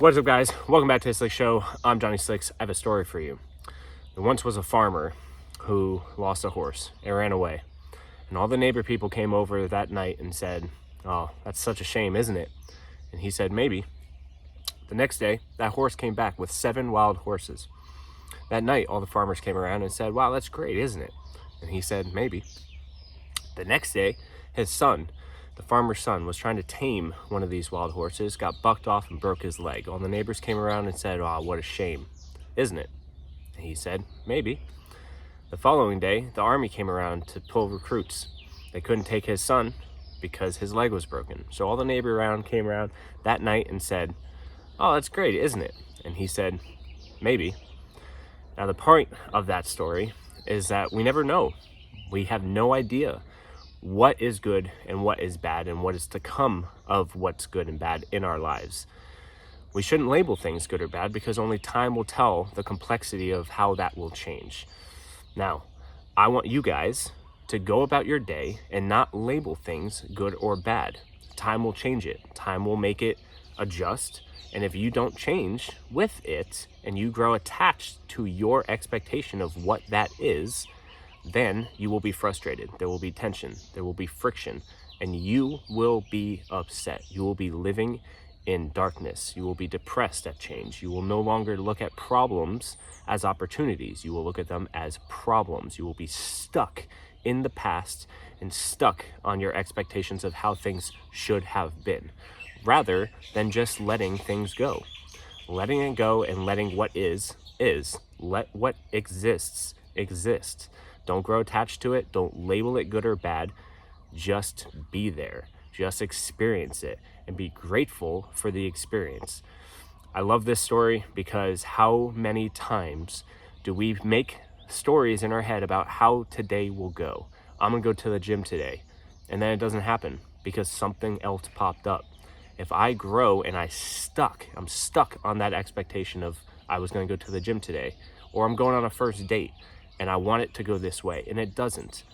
What's up, guys? Welcome back to the Slick Show. I'm JohnnySlicks. I have a story for you. There once was a farmer who lost a horse. It ran away. And all the neighbor people came over that night and said, "Oh, that's such a shame, isn't it?" And he said, "Maybe." The next day, that horse came back with 7 wild horses. That night, all the farmers came around and said, "Wow, that's great, isn't it?" And he said, "Maybe." The next day, his son, the farmer's son, was trying to tame one of these wild horses, got bucked off and broke his leg. All the neighbors came around and said, "Oh, what a shame, isn't it?" And he said, "Maybe." The following day, the army came around to pull recruits. They couldn't take his son because his leg was broken. So all the neighbors around came around that night and said, "Oh, that's great, isn't it?" And he said, "Maybe." Now, the point of that story is that we never know. We have no idea what is good and what is bad and what is to come of what's good and bad in our lives. We shouldn't label things good or bad because only time will tell the complexity of how that will change. Now, I want you guys to go about your day and not label things good or bad. Time will change it. Time will make it adjust. And if you don't change with it and you grow attached to your expectation of what that is, then you will be frustrated. There will be tension. There will be friction. And you will be upset. You will be living in darkness. You will be depressed at change. You will no longer look at problems as opportunities. You will look at them as problems. You will be stuck in the past and stuck on your expectations of how things should have been, rather than just letting things go. Letting it go and letting what is. Let what exists exist. Don't grow attached to it. Don't label it good or bad. Just be there. Just experience it and be grateful for the experience. I love this story because how many times do we make stories in our head about how today will go? I'm gonna go to the gym today, and then it doesn't happen because something else popped up. If I grow and I'm stuck on that expectation of I was gonna go to the gym today, or I'm going on a first date and I want it to go this way and it doesn't.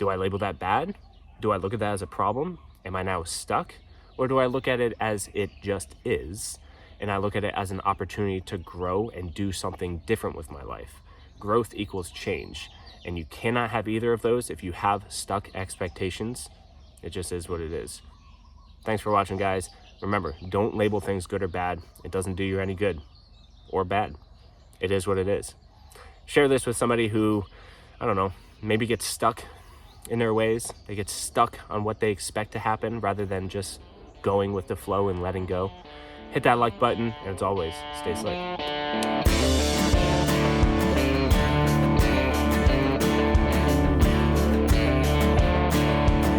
Do I label that bad? Do I look at that as a problem? Am I now stuck? Or do I look at it as it just is, and I look at it as an opportunity to grow and do something different with my life? Growth equals change, and you cannot have either of those if you have stuck expectations. It just is what it is. Thanks for watching, guys. Remember, don't label things good or bad. It doesn't do you any good or bad. It is what it is. Share this with somebody who, I don't know, maybe gets stuck in their ways. They get stuck on what they expect to happen rather than just going with the flow and letting go. Hit that like button, and as always, stay slick.